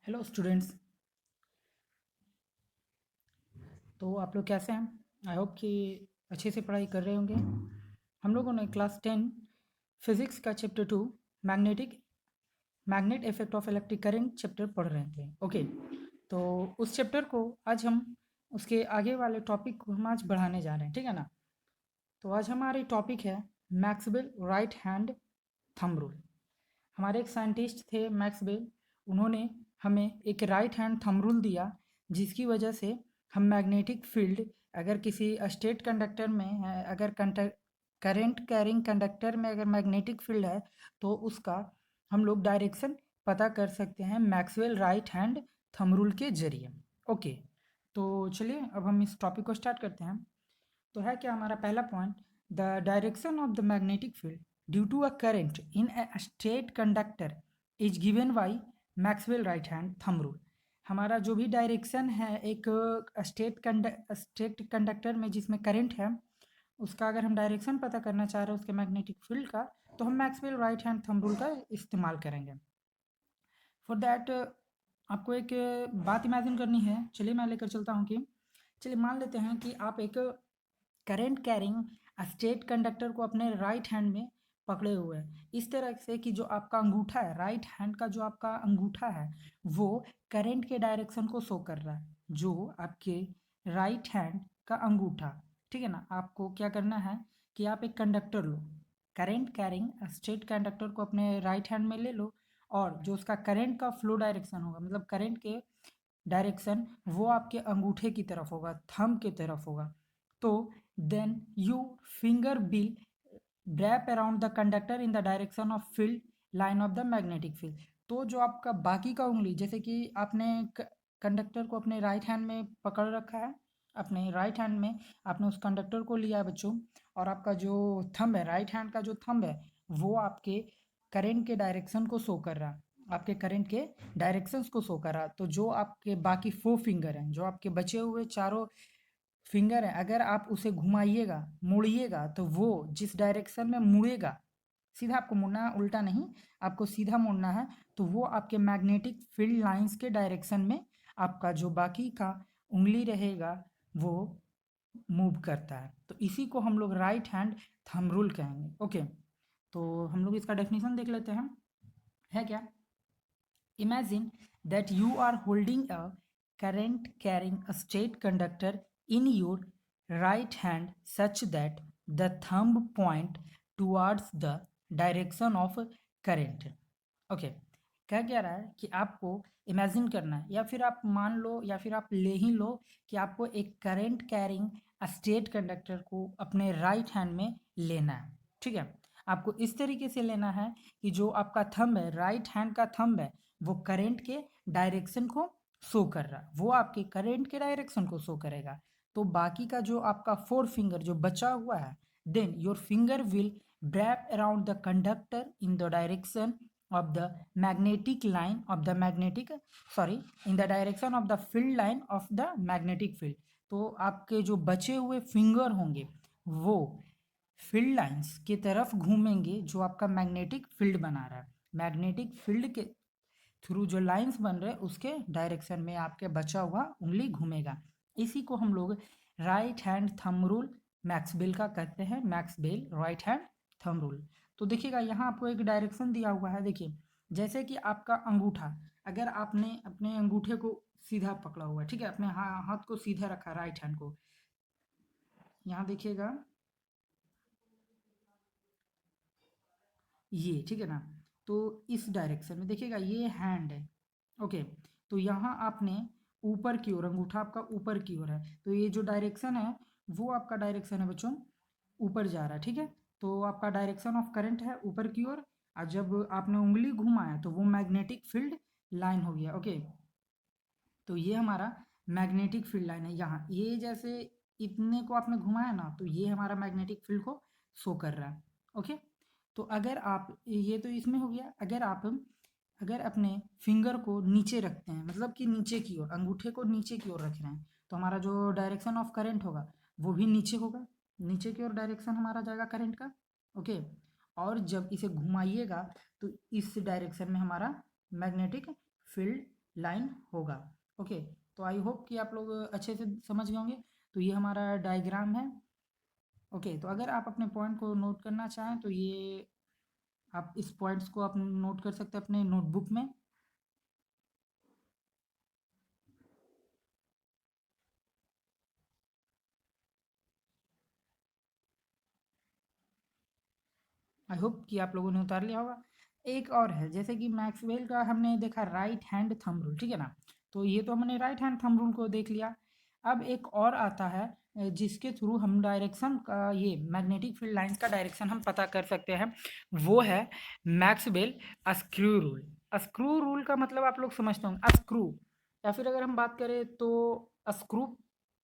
Hello students. तो आप लोग कैसे हैं? आई होप कि अच्छे से पढ़ाई कर रहे होंगे। हम लोगों ने क्लास 10 फिज़िक्स का chapter 2 magnet effect of electric current chapter पढ़ रहे थे। ओके, तो उस चैप्टर को आज हम उसके आगे वाले टॉपिक को हम आज बढ़ाने जा रहे हैं, ठीक है ना। तो आज हमारी टॉपिक है Maxwell right hand thumb rule. हमारे एक साइंटिस्ट थे मैक्सवेल, उन्होंने हमें एक राइट हैंड थंब रूल दिया, जिसकी वजह से हम मैग्नेटिक फील्ड अगर किसी स्टेट कंडक्टर में है, अगर करंट कैरिंग कंडक्टर में अगर मैग्नेटिक फील्ड है तो उसका हम लोग डायरेक्शन पता कर सकते हैं Maxwell right hand thumb rule के जरिए। ओके, तो चलिए अब हम इस टॉपिक को स्टार्ट करते हैं। तो है क्या हमारा पहला point, the direction of the magnetic field due to a current in a straight conductor is given by Maxwell right hand thumb rule. हमारा जो भी डायरेक्शन है एक स्ट्रेट कंडक्टर में जिसमें करंट है, उसका अगर हम डायरेक्शन पता करना चाह रहे हैं उसके मैग्नेटिक फील्ड का, तो हम Maxwell right hand thumb rule का इस्तेमाल करेंगे। फॉर दैट आपको एक बात इमेजिन करनी है। चलिए मैं लेकर चलता हूँ कि चलिए मान लेते हैं कि आप एक करंट कैरिंग स्टेट कंडक्टर को अपने राइट हैंड में पकड़े हुए हैं, इस तरह से कि जो आपका अंगूठा है, राइट हैंड का जो आपका अंगूठा है वो करंट के डायरेक्शन को शो कर रहा है। जो आपके राइट हैंड का अंगूठा, ठीक है ना, आपको क्या करना है कि आप एक कंडक्टर लो, करंट कैरिंग स्टेट कंडक्टर को अपने राइट हैंड में ले लो, और जो उसका करंट का फ्लो डायरेक्शन होगा, मतलब करंट के डायरेक्शन वो आपके अंगूठे की तरफ होगा, थंब की तरफ होगा। तो then you finger will wrap around the conductor in the direction of field line of the magnetic field। तो जो आपका बाकी का उंगली, जैसे कि आपने कंडक्टर को अपने राइट हैंड में पकड़ रखा है, अपने राइट हैंड में आपने उस कंडक्टर को लिया है बच्चों, और आपका जो थंब है, राइट हैंड का जो थंब है वो आपके करंट के डायरेक्शन को शो कर रहा है, आपके करंट के डायरेक्शंस को शो कर रहा है। तो जो आपके बाकी 4 फिंगर हैं, जो आपके बचे हुए चारों फिंगर है, अगर आप उसे घुमाइएगा, मुड़िएगा, तो वो जिस डायरेक्शन में मुड़ेगा, सीधा आपको मुड़ना है, उल्टा नहीं, आपको सीधा मुड़ना है, तो वो आपके मैग्नेटिक फील्ड लाइंस के डायरेक्शन में आपका जो बाकी का उंगली रहेगा वो मूव करता है। तो इसी को हम लोग राइट हैंड थंब रूल कहेंगे। ओके, तो हम लोग इसका डेफिनेशन देख लेते हैं। है क्या, imagine that you are holding a current carrying a straight conductor in your right hand such that the thumb point towards the direction of current। Okay, कह क्या रहा है कि आपको इमेजिन करना है, या फिर आप मान लो, या फिर आप ले ही लो कि आपको एक करंट कैरिंग स्टेट कंडक्टर को अपने राइट हैंड में लेना है। ठीक है, आपको इस तरीके से लेना है कि जो आपका थंब है, राइट हैंड का थंब है, वो करंट के डायरेक्शन को शो कर रहा है, वो आपके करंट के डायरेक्शन को शो करेगा। तो बाकी का जो आपका 4 फिंगर जो बचा हुआ है, then your finger will wrap around the conductor in the direction of the magnetic line of the magnetic sorry in the direction of the field line of the magnetic field। तो आपके जो बचे हुए finger होंगे वो field lines की तरफ घूमेंगे, जो आपका मैग्नेटिक फील्ड बना रहा है, मैग्नेटिक फील्ड के थ्रू जो लाइंस बन रहे हैं उसके डायरेक्शन में आपके बचा हुआ उंगली घूमेगा। इसी को हम लोग right hand thumb rule Maxwell का कहते हैं, Maxwell right hand thumb rule. तो देखिएगा यहाँ आपको एक डायरेक्शन दिया हुआ है। देखिए, जैसे कि आपका अंगूठा, अगर आपने अपने अंगूठे को सीधा पकड़ा हुआ है, ठीक है, अपने हाथ को सीधा रखा, राइट हैंड को, यहाँ देखिएगा ये, ठीक है ना, तो इस डायरेक्शन में देखिएगा ये हैंड है। ओके, तो यहाँ आपने ऊपर की ओर, अंगूठा आपका ऊपर की ओर है, तो ये जो डायरेक्शन है वो आपका डायरेक्शन है बच्चों ऊपर जा रहा है। ठीक है, तो आपका डायरेक्शन ऑफ करंट है ऊपर की ओर, और जब आपने उंगली घुमाया तो वो मैग्नेटिक फील्ड लाइन हो गया। ओके, तो ये हमारा मैग्नेटिक फील्ड लाइन है, यहाँ ये जैसे इतने को आपने घुमाया ना, तो ये हमारा मैग्नेटिक फील्ड को शो कर रहा है। ओके, तो अगर आप, ये तो इसमें हो गया, अगर अपने फिंगर को नीचे रखते हैं, मतलब कि नीचे की ओर, अंगूठे को नीचे की ओर रख रहे हैं, तो हमारा जो डायरेक्शन ऑफ करंट होगा वो भी नीचे होगा, नीचे की ओर डायरेक्शन हमारा जाएगा करंट का। ओके, और जब इसे घुमाइएगा तो इस डायरेक्शन में हमारा मैग्नेटिक फील्ड लाइन होगा। ओके, तो आई होप कि आप लोग अच्छे से समझ गए होंगे। तो ये हमारा डायग्राम है। ओके, तो अगर आप अपने पॉइंट को नोट करना चाहें तो ये आप इस पॉइंट्स को आप नोट कर सकते हैं अपने नोटबुक में। आई होप कि आप लोगों ने उतार लिया होगा। एक और है, जैसे कि मैक्सवेल का हमने देखा राइट हैंड थंब रूल, ठीक है ना। तो ये तो हमने राइट हैंड थंब रूल को देख लिया। अब एक और आता है जिसके थ्रू हम डायरेक्शन का, ये मैग्नेटिक फील्ड लाइंस का डायरेक्शन हम पता कर सकते हैं। वो है Maxwell screw rule. Screw rule का मतलब आप लोग समझते होंगे, स्क्रू, या फिर अगर हम बात करें तो स्क्रू।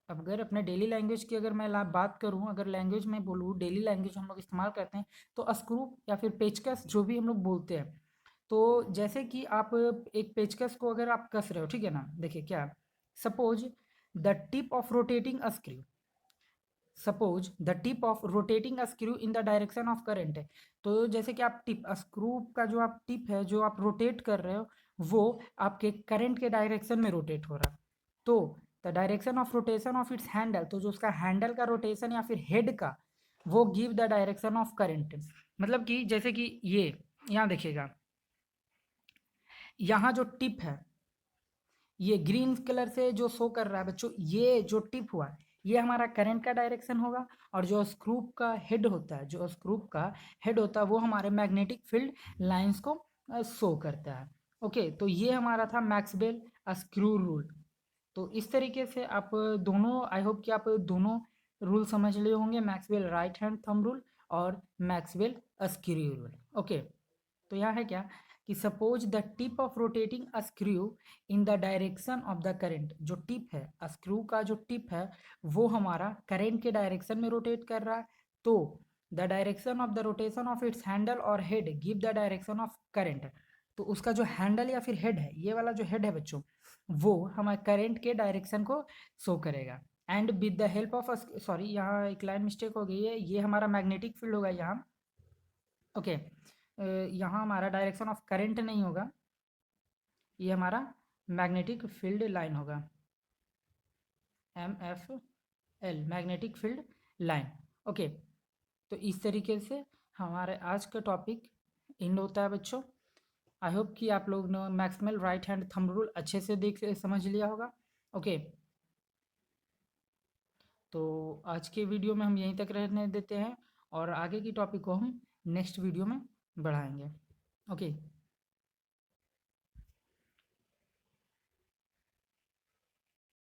अब अगर अपने डेली लैंग्वेज की अगर मैं बात करूं, अगर लैंग्वेज में बोलूँ, डेली लैंग्वेज हम लोग इस्तेमाल करते हैं तो स्क्रू या फिर पेचकस जो भी हम लोग बोलते हैं। तो जैसे कि आप एक पेचकस को अगर आप कस रहे हो, ठीक है ना, देखिए क्या, suppose the tip of rotating a screw, suppose the tip of rotating a screw in the direction of current है। तो जैसे कि आप टिप, स्क्रू का जो आप टिप है जो आप रोटेट कर रहे हो, वो आपके करंट के डायरेक्शन में रोटेट हो रहा है। तो the direction of rotation of its handle, तो जो उसका हैंडल का रोटेशन या फिर हेड का, वो give the direction of current. मतलब कि जैसे कि ये यहाँ देखिएगा, यहाँ जो टिप है, ये ग्रीन कलर से जो शो कर रहा है बच्चों, ये जो टिप हुआ है ये हमारा करंट का डायरेक्शन होगा। और जो स्क्रू का हेड होता है, जो स्क्रू का हेड होता है वो हमारे मैग्नेटिक फील्ड लाइंस को शो करता है। ओके, तो ये हमारा था मैक्सवेल स्क्रू रूल। तो इस तरीके से आप दोनों, आई होप कि आप दोनों रूल समझ लिए होंगे, Maxwell right hand thumb rule और मैक्सवेल स्क्रू रूल। ओके, तो यह है क्या कि suppose the tip of rotating a screw in the direction of the current, जो टिप है, स्क्रू का जो टिप है वो हमारा करंट के डायरेक्शन में रोटेट कर रहा है। तो the direction of the rotation of its handle और head give the direction of current. तो उसका जो हैंडल या फिर हेड है, ये वाला जो हेड है बच्चों, वो हमारे करंट के डायरेक्शन को शो करेगा। And with the help of, sorry यहाँ एक लाइन मिस्टेक हो गई है, ये हमारा मैग्नेटिक फील्ड होगा यहाँ। ओके, यहाँ हमारा डायरेक्शन ऑफ करंट नहीं होगा, ये हमारा मैग्नेटिक फील्ड लाइन होगा, MFL, magnetic field line. Okay, तो इस तरीके से हमारे आज का टॉपिक एंड होता है बच्चों। आई होप कि आप लोग ने Maxwell right hand thumb rule अच्छे से देख समझ लिया होगा। ओके, तो आज के वीडियो में हम यहीं तक रहने देते हैं और आगे की टॉपिक को हम नेक्स्ट वीडियो में बढ़ाएंगे। ओके।